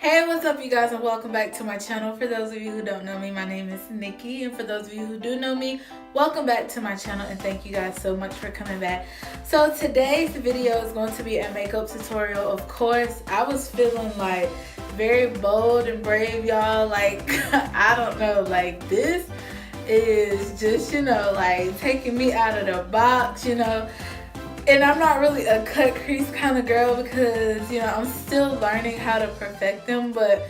Hey, what's up you guys, and welcome back to my channel. For those of you who don't know me, my name is Nikki, and for those of you who do know me, welcome back to my channel, and thank you guys so much for coming back. So today's video is going to be a makeup tutorial. Of course, I was feeling like very bold and brave, y'all. Like I don't know, like this is just, you know, like taking me out of the box, you know. And I'm not really a cut crease kind of girl because, you know, I'm still learning how to perfect them. But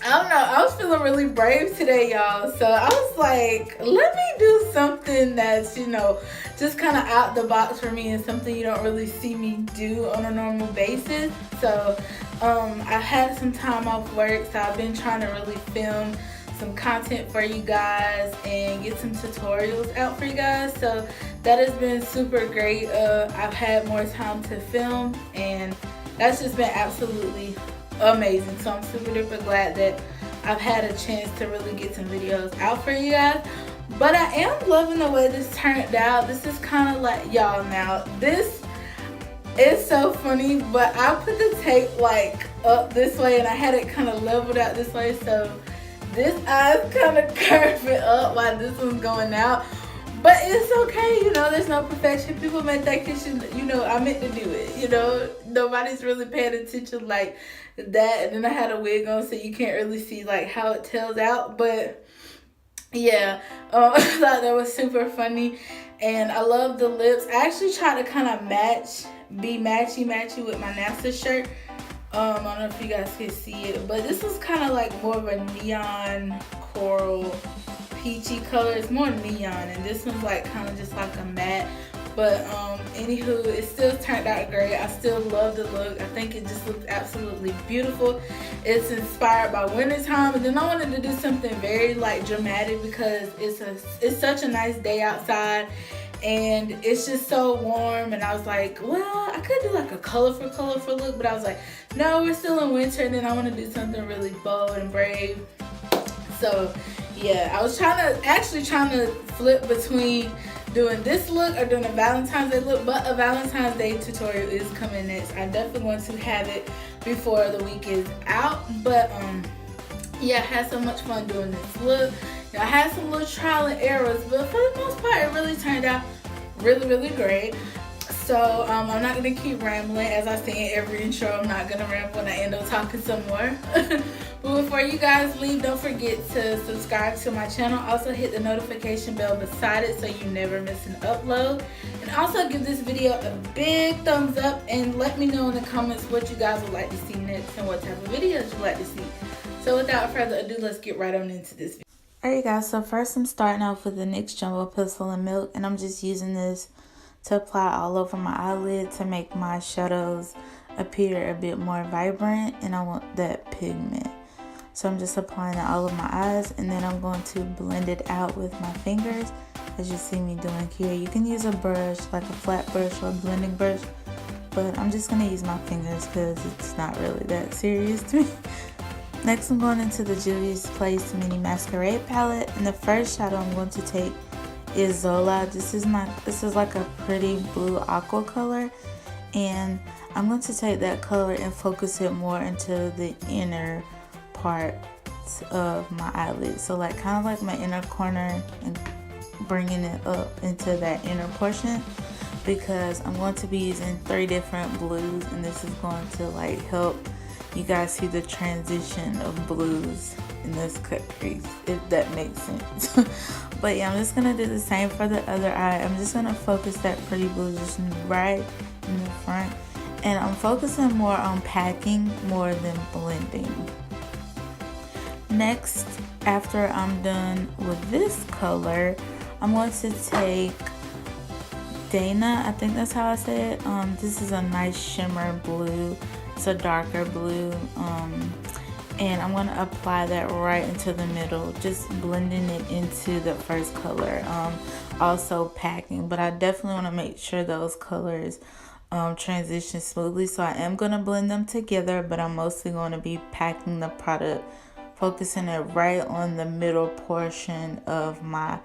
I don't know, I was feeling really brave today, y'all. So I was like, let me do something that's, you know, just kind of out the box for me and something you don't really see me do on a normal basis. So I had some time off work, so I've been trying to really film some content for you guys and get some tutorials out for you guys. So that has been super great. I've had more time to film and that's just been absolutely amazing. So I'm super duper glad that I've had a chance to really get some videos out for you guys. But I am loving the way this turned out. This is kind of like, y'all, now this is so funny, but I put the tape like up this way and I had it kind of leveled out this way, so this eye's kind of curving up while this one's going out. But it's okay, you know, there's no perfection. People may think it should, you know, I meant to do it, you know. Nobody's really paying attention like that. And then I had a wig on, so you can't really see like how it tails out. But yeah, I thought that was super funny. And I love the lips. I actually tried to kind of be matchy with my NASA shirt. I don't know if you guys can see it, but this is kind of like more of a neon coral peachy color. It's more neon, and this one's like kind of just like a matte. But anywho, it still turned out great. I still love the look. I think it just looks absolutely beautiful. It's inspired by wintertime, and then I wanted to do something very like dramatic because it's such a nice day outside. And it's just so warm, and I was like, well, I could do like a colorful look, but I was like, no, we're still in winter, and then I want to do something really bold and brave. So yeah, I was actually trying to flip between doing this look or doing a Valentine's Day look, but a Valentine's Day tutorial is coming next. I definitely want to have it before the week is out. But yeah, I had so much fun doing this look. I had some little trial and errors, but for the most part, it really turned out really great. So I'm not gonna keep rambling. As I say in every intro, I'm not gonna ramble and I end up talking some more. But before you guys leave, don't forget to subscribe to my channel. Also hit the notification bell beside it so you never miss an upload. And also give this video a big thumbs up and let me know in the comments what you guys would like to see next and what type of videos you'd like to see. So without further ado, let's get right on into this video. Alright guys, so first I'm starting off with the NYX Jumbo Pencil-Milk, and I'm just using this to apply all over my eyelid to make my shadows appear a bit more vibrant, and I want that pigment. So I'm just applying it all over my eyes, and then I'm going to blend it out with my fingers as you see me doing here. You can use a brush, like a flat brush or a blending brush, but I'm just going to use my fingers because it's not really that serious to me. Next, I'm going into the Juvia's Place Mini Masquerade palette, and the first shadow I'm going to take is Olay. This is like a pretty blue aqua color, and I'm going to take that color and focus it more into the inner part of my eyelid. So like kind of like my inner corner and bringing it up into that inner portion, because I'm going to be using 3 different blues, and this is going to like help you guys see the transition of blues in this cut crease, if that makes sense. But yeah, I'm just gonna do the same for the other eye. I'm just gonna focus that pretty blue just right in the front, and I'm focusing more on packing more than blending. Next, after I'm done with this color, I'm going to take Dana, I think that's how I say it. This is a nice shimmer blue. It's a darker blue, and I'm going to apply that right into the middle, just blending it into the first color, also packing, but I definitely want to make sure those colors transition smoothly, so I am going to blend them together, but I'm mostly going to be packing the product, focusing it right on the middle portion of my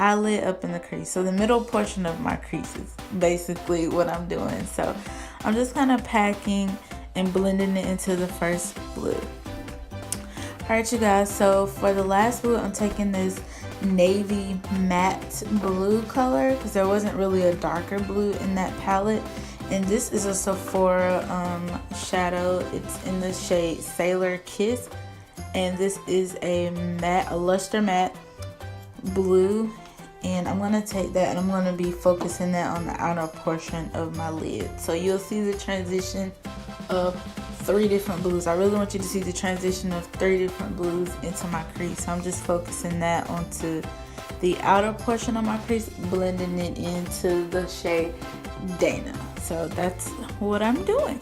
eyelid up in the crease. So the middle portion of my crease is basically what I'm doing. So I'm just kind of packing and blending it into the first blue. Alright you guys, so for the last blue, I'm taking this navy matte blue color because there wasn't really a darker blue in that palette. And this is a Sephora shadow. It's in the shade Sailor Kiss. And this is a luster matte blue. And I'm going to take that and I'm going to be focusing that on the outer portion of my lid. So you'll see the transition of 3 different blues. I really want you to see the transition of 3 different blues into my crease. So I'm just focusing that onto the outer portion of my crease, blending it into the shade Dana. So that's what I'm doing.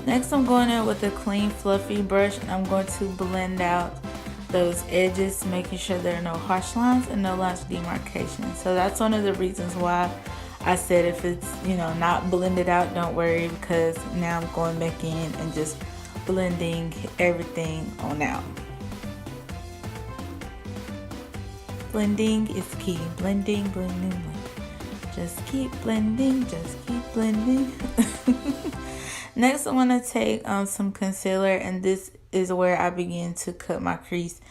Next, I'm going in with a clean fluffy brush and I'm going to blend out those edges, making sure there are no harsh lines and no lines of demarcation. So that's one of the reasons why I said if it's, you know, not blended out, don't worry, because now I'm going back in and just blending everything on out. Blending is key. Blending, blending, blending. Just keep blending, just keep blending. Next, I'm going to take some concealer, and this is where I begin to cut my crease.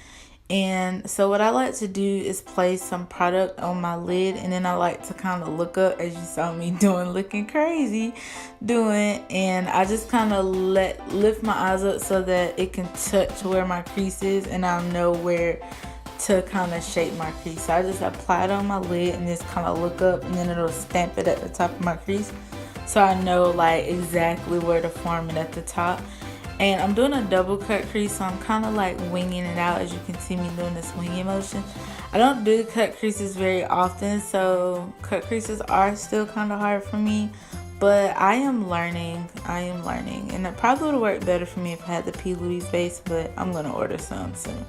And so what I like to do is place some product on my lid, and then I like to kind of look up, as you saw me doing, looking crazy doing, and I just kind of lift my eyes up so that it can touch where my crease is and I'll know where to kind of shape my crease. So I just apply it on my lid and just kind of look up, and then it'll stamp it at the top of my crease, so I know like exactly where to form it at the top. And I'm doing a double cut crease, so I'm kind of like winging it out, as you can see me doing this winging motion. I don't do cut creases very often, so cut creases are still kind of hard for me, but I am learning. And it probably would have worked better for me if I had the P. Louise base, but I'm going to order some soon.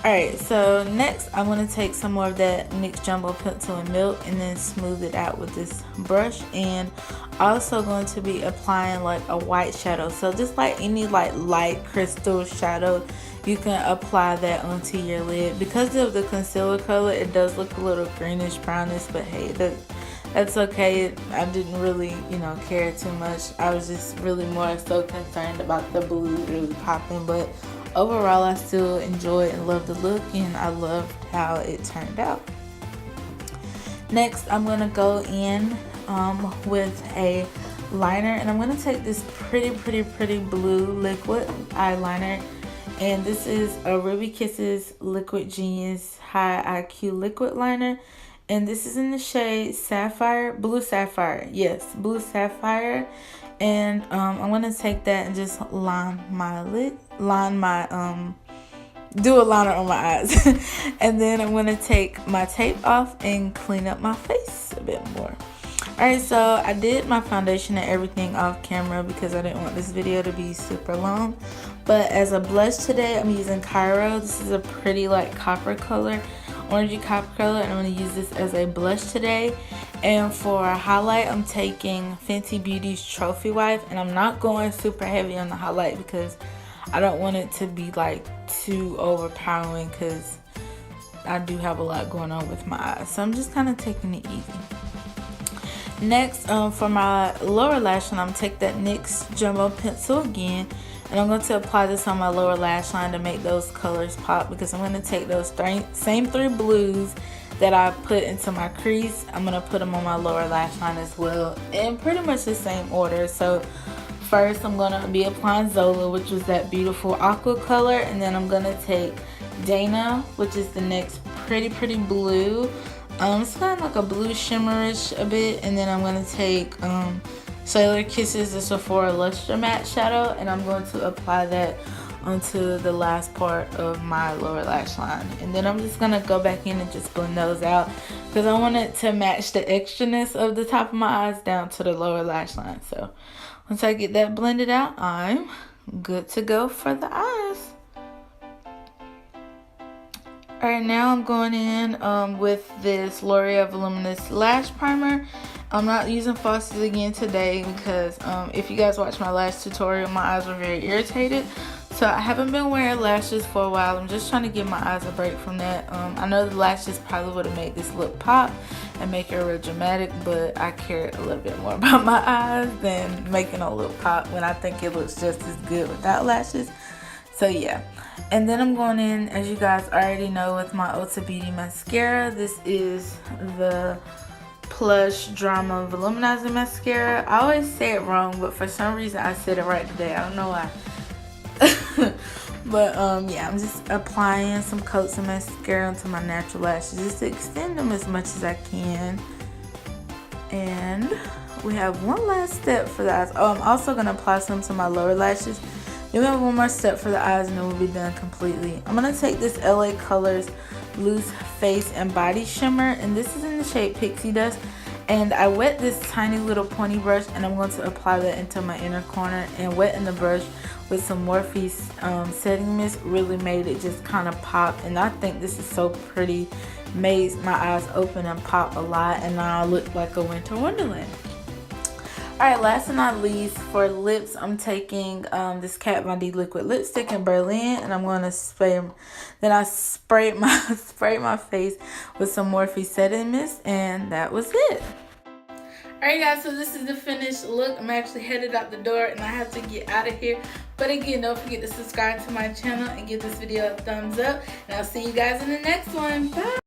Alright, so next I'm going to take some more of that NYX Jumbo Pencil-Milk and then smooth it out with this brush. And also going to be applying like a white shadow. So just like any like light crystal shadow, you can apply that onto your lid. Because of the concealer color, it does look a little greenish brownish, but hey, that's okay. I didn't really, you know, care too much. I was just really more so concerned about the blue really popping, but overall I still enjoy and love the look, and I loved how it turned out. Next, I'm going to go in with a liner, and I'm going to take this pretty blue liquid eyeliner, and this is a Ruby Kisses Liquid Genius High IQ liquid liner, and this is in the shade Sapphire, Blue Sapphire, yes, Blue Sapphire. And I'm going to take that and just line my lid, do a liner on my eyes. And then I'm going to take my tape off and clean up my face a bit more. Alright, so I did my foundation and everything off camera because I didn't want this video to be super long. But as a blush today, I'm using Cairo. This is a pretty like copper color, orangey copper color, and I'm going to use this as a blush today. And for a highlight, I'm taking Fenty Beauty's Trophy Wife, and I'm not going super heavy on the highlight because I don't want it to be like too overpowering, because I do have a lot going on with my eyes. So I'm just kind of taking it easy. Next, for my lower lash line, I'm taking that NYX Jumbo Pencil again, and I'm going to apply this on my lower lash line to make those colors pop, because I'm going to take those same 3 blues that I put into my crease. I'm going to put them on my lower lash line as well, in pretty much the same order. So first I'm going to be applying Zola, which was that beautiful aqua color, and then I'm going to take Dana, which is the next pretty blue. It's kind of like a blue shimmerish a bit, and then I'm going to take Sailor Kisses, the Sephora Luster Matte Shadow, and I'm going to apply that onto the last part of my lower lash line. And then I'm just going to go back in and just blend those out, because I want it to match the extraness of the top of my eyes down to the lower lash line. So once I get that blended out, I'm good to go for the eyes. Alright, now I'm going in with this L'Oreal Voluminous Lash Primer. I'm not using falsies again today because if you guys watched my last tutorial, my eyes were very irritated. So I haven't been wearing lashes for a while. I'm just trying to give my eyes a break from that. I know the lashes probably would have made this look pop and make it real dramatic, but I care a little bit more about my eyes than making a little pop when I think it looks just as good without lashes. So yeah, and then I'm going in, as you guys already know, with my Ulta Beauty mascara. This is the Plush Drama Voluminizing mascara. I always say it wrong, but for some reason I said it right today. I don't know why. But yeah, I'm just applying some coats of mascara onto my natural lashes just to extend them as much as I can. And we have one last step for the eyes. Oh, I'm also going to apply some to my lower lashes. Then we have one more step for the eyes and then we'll be done completely. I'm going to take this LA Colors Loose Face and Body Shimmer, and this is in the shade Pixie Dust. And I wet this tiny little pointy brush, and I'm going to apply that into my inner corner, and wetting the brush with some Morphe setting mist really made it just kind of pop. And I think this is so pretty, made my eyes open and pop a lot, and now I look like a winter wonderland. Alright, last but not least, for lips, I'm taking this Kat Von D liquid lipstick in Berlin, and I'm going to spray. Then I sprayed my face with some Morphe setting mist, and that was it. Alright guys, so this is the finished look. I'm actually headed out the door and I have to get out of here. But again, don't forget to subscribe to my channel and give this video a thumbs up. And I'll see you guys in the next one. Bye!